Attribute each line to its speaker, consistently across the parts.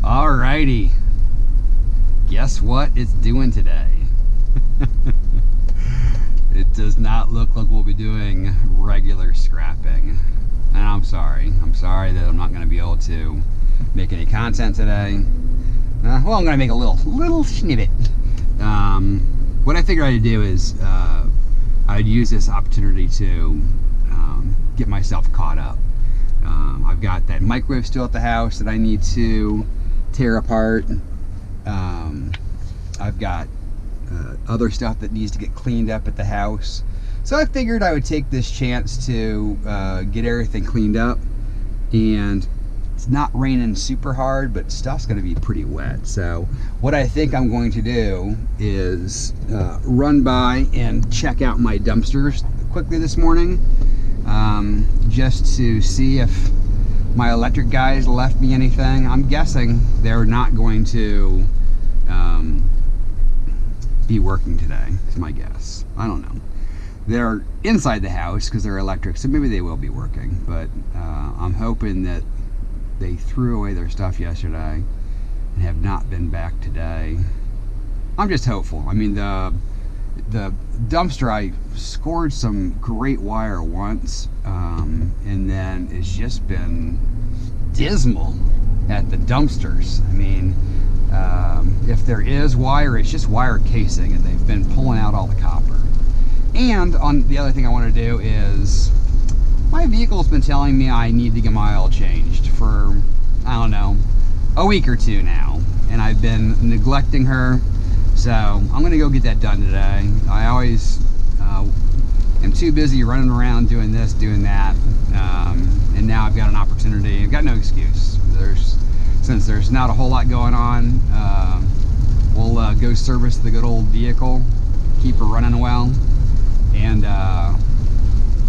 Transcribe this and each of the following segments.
Speaker 1: Alrighty, guess what it's doing today? It does not look like we'll be doing regular scrapping. And I'm sorry that I'm not going to be able to make any content today. Well, I'm going to make a little snippet. What I figured I'd do is I'd use this opportunity to get myself caught up. I've got that microwave still at the house that I need to tear apart. I've got other stuff that needs to get cleaned up at the house. So I figured I would take this chance to get everything cleaned up. And it's not raining super hard, but stuff's going to be pretty wet. So what I think I'm going to do is run by and check out my dumpsters quickly this morning, just to see if my electric guys left me anything. I'm guessing they're not going to be working today, is my guess. I don't know. They're inside the house because they're electric, so maybe they will be working, but I'm hoping that they threw away their stuff yesterday and have not been back today. I'm just hopeful. I mean, the dumpster, I scored some great wire once, and then it's just been dismal at the dumpsters. I mean, if there is wire, it's just wire casing, and they've been pulling out all the copper. And on the other thing I want to do is, my vehicle's been telling me I need to get my oil changed for, I don't know, a week or two now, and I've been neglecting her. So I'm gonna go get that done today. I always am too busy running around doing this, doing that, and now I've got an opportunity. I've got no excuse. Since there's not a whole lot going on, we'll go service the good old vehicle, keep her running well, and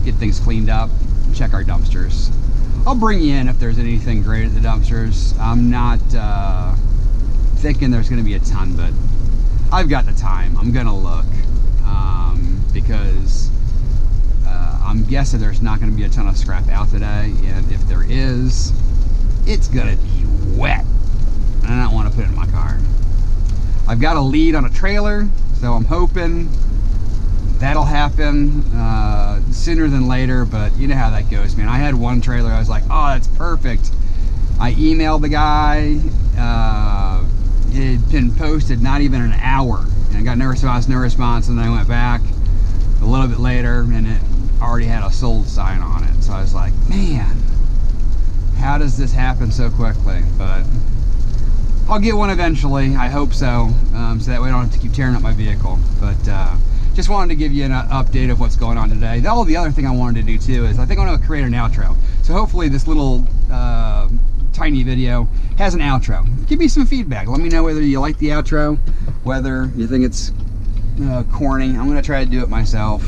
Speaker 1: get things cleaned up, check our dumpsters. I'll bring you in if there's anything great at the dumpsters. I'm not thinking there's gonna be a ton, but I've got the time. I'm gonna look, because I'm guessing there's not gonna be a ton of scrap out today, and if there is, it's gonna be wet, and I don't want to put it in my car. I've got a lead on a trailer, so I'm hoping that'll happen sooner than later, but you know how that goes, man. I had one trailer, I was like, oh, that's perfect. I emailed the guy, it had been posted not even an hour, and I got no response, and then I went back a little bit later, and it already had a sold sign on it. So I was like, man, how does this happen so quickly? But I'll get one eventually, I hope so, so that way I don't have to keep tearing up my vehicle. But just wanted to give you an update of what's going on today. The other thing I wanted to do too is I think I'm going to create an outro. So hopefully this little tiny video has an outro. Give me some feedback. Let me know whether you like the outro, whether you think it's corny. I'm going to try to do it myself.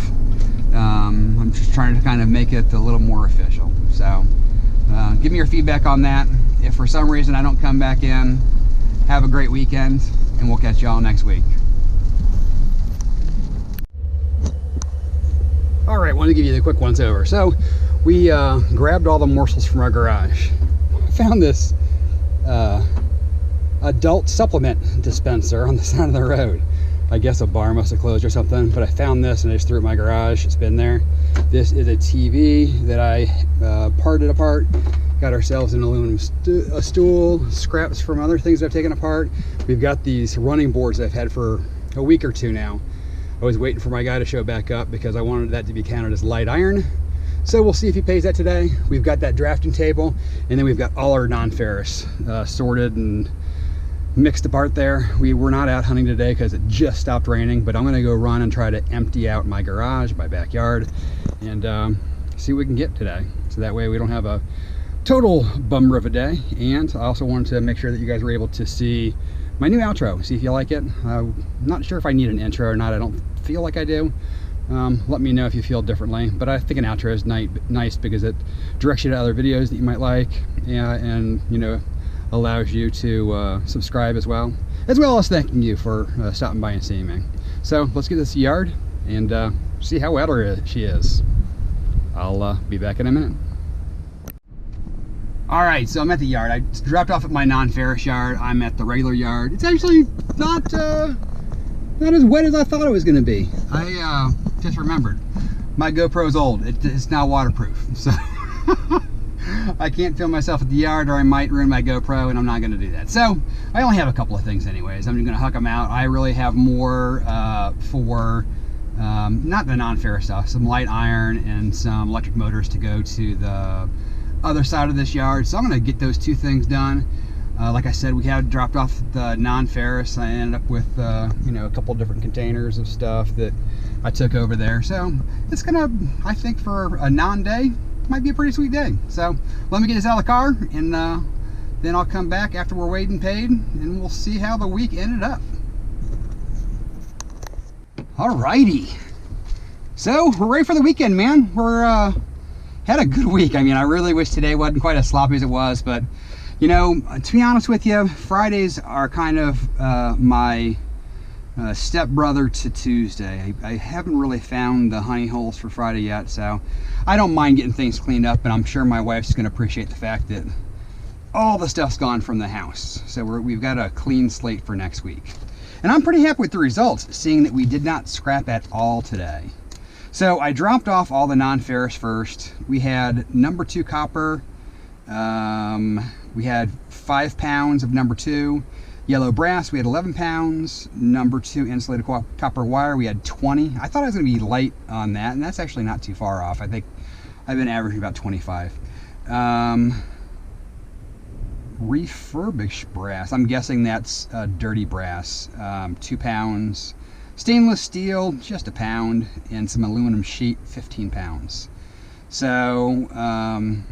Speaker 1: I'm just trying to kind of make it a little more official. So give me your feedback on that. If for some reason I don't come back in, have a great weekend, and we'll catch y'all next week. All right, wanted to give you the quick once over. So we grabbed all the morsels from our garage. I found this adult supplement dispenser on the side of the road. I guess a bar must have closed or something, but I found this and I just threw it in my garage. It's been there. This is a TV that I parted apart. Got ourselves an aluminum stool, scraps from other things that I've taken apart. We've got these running boards I've had for a week or two now. I was waiting for my guy to show back up because I wanted that to be counted as light iron. So we'll see if he pays that today. We've got that drafting table, and then we've got all our non-ferrous sorted and mixed apart there. We were not out hunting today because it just stopped raining, but I'm gonna go run and try to empty out my garage, my backyard, and see what we can get today. So that way we don't have a total bummer of a day. And I also wanted to make sure that you guys were able to see my new outro, see if you like it. I'm not sure if I need an intro or not. I don't feel like I do. Let me know if you feel differently, but I think an outro is nice because it directs you to other videos that you might like, and you know, allows you to subscribe as well as thanking you for stopping by and seeing me. So let's get this yard and see how wet she is. I'll be back in a minute. All right, so I'm at the yard. I dropped off at my non-ferrous yard. I'm at the regular yard. It's actually not as wet as I thought it was going to be. I just remembered my GoPro's old. It's now waterproof, so I can't film myself at the yard, or I might ruin my GoPro, and I'm not going to do that. So I only have a couple of things, anyways. I'm going to huck them out. I really have more for not the non-ferrous stuff, some light iron and some electric motors to go to the other side of this yard. So I'm going to get those two things done. Like I said, we had dropped off the non-ferrous. I ended up with you know, a couple different containers of stuff that I took over there. So it's gonna, I think for a non-day, might be a pretty sweet day. So let me get this out of the car, and then I'll come back after we're weighed and paid, and we'll see how the week ended up. Alrighty, so we're ready for the weekend, man. We're had a good week. I mean, I really wish today wasn't quite as sloppy as it was, but you know, to be honest with you, Fridays are kind of my stepbrother to Tuesday. I haven't really found the honey holes for Friday yet, so I don't mind getting things cleaned up, and I'm sure my wife's going to appreciate the fact that all the stuff's gone from the house. So we've got a clean slate for next week. And I'm pretty happy with the results, seeing that we did not scrap at all today. So I dropped off all the non-ferrous first. We had number 2 copper. We had 5 pounds of number 2. Yellow brass, we had 11 pounds. Number 2 insulated copper wire, we had 20. I thought I was going to be light on that, and that's actually not too far off. I think I've been averaging about 25. Refurbished brass, I'm guessing that's dirty brass. 2 pounds. Stainless steel, just a pound, and some aluminum sheet, 15 pounds. So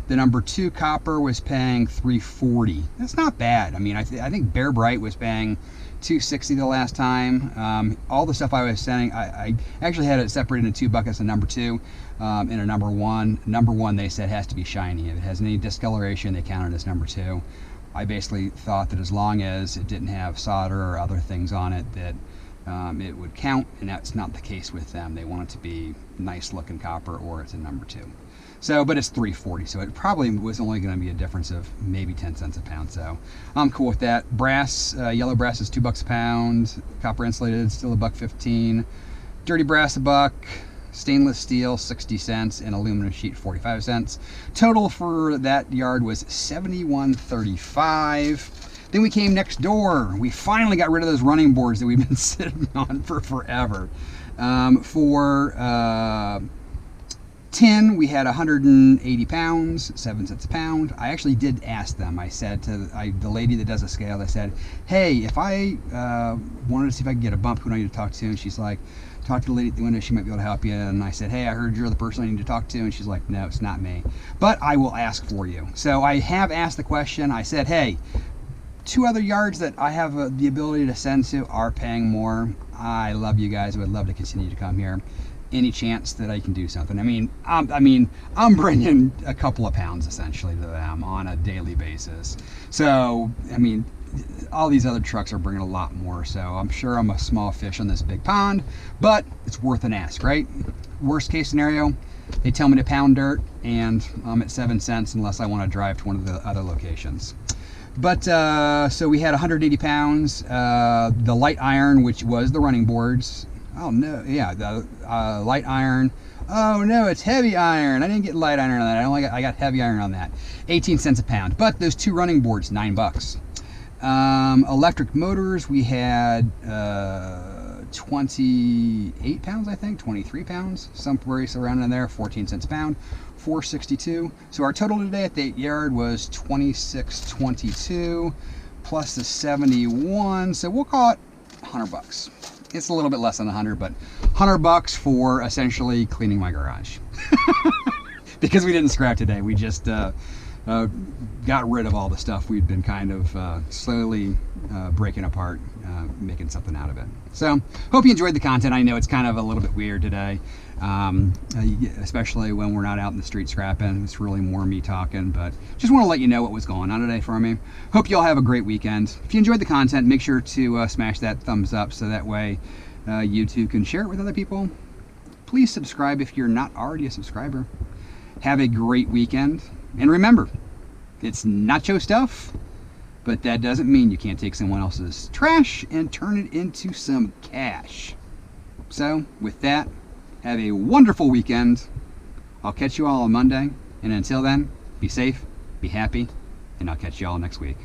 Speaker 1: the number 2 copper was paying $3.40. That's not bad. I mean, I think Bear Bright was paying $2.60 the last time. All the stuff I was sending, I actually had it separated into 2 buckets, a number 2 and a number 1. Number 1, they said, has to be shiny. If it has any discoloration, they count it as number 2. I basically thought that as long as it didn't have solder or other things on it, that it would count, and that's not the case with them. They want it to be nice looking copper, or it's a number 2. So, but it's $3.40, so it probably was only going to be a difference of maybe 10 cents a pound. So I'm cool with that. Brass, yellow brass is $2 a pound. Copper insulated still $1.15. Dirty brass $1. Stainless steel 60 cents, and aluminum sheet 45 cents. Total for that yard was $71.35. Then we came next door. We finally got rid of those running boards that we've been sitting on for forever. For tin, we had 180 pounds, 7 cents a pound. I actually did ask them. I said to the lady that does the scale, I said, hey, if I wanted to see if I could get a bump, who do I need to talk to? And she's like, talk to the lady at the window, she might be able to help you. And I said, hey, I heard you're the person I need to talk to. And she's like, no, it's not me, but I will ask for you. So I have asked the question. I said, hey, 2 other yards that I have the ability to send to are paying more. I love you guys. I would love to continue to come here. Any chance that I can do something? I mean, I'm bringing a couple of pounds essentially to them on a daily basis. So, I mean, all these other trucks are bringing a lot more. So I'm sure I'm a small fish on this big pond, but it's worth an ask, right? Worst case scenario, they tell me to pound dirt, and I'm at 7 cents unless I want to drive to one of the other locations. But so we had 180 pounds. The light iron, which was the running boards. Oh no, yeah, the light iron. Oh no, it's heavy iron. I didn't get light iron on that. I got heavy iron on that. 18 cents a pound. But those 2 running boards, $9. Electric motors, we had 28 pounds, I think, 23 pounds, somewhere around in there, 14 cents a pound. $4.62. So our total today at the yard was $26.22 plus the 71. So we'll call it $100. It's a little bit less than 100, but $100 for essentially cleaning my garage. Because we didn't scrap today. We just got rid of all the stuff we'd been kind of slowly breaking apart, making something out of it. So hope you enjoyed the content. I know it's kind of a little bit weird today, especially when we're not out in the street scrapping. It's really more me talking, but just want to let you know what was going on today for me. Hope you all have a great weekend. If you enjoyed the content, make sure to smash that thumbs up so that way YouTube can share it with other people. Please subscribe if you're not already a subscriber. Have a great weekend, and remember, It's Nacho stuff, but that doesn't mean you can't take someone else's trash and turn it into some cash. So, with that, have a wonderful weekend. I'll catch you all on Monday, and until then, be safe, be happy, and I'll catch you all next week.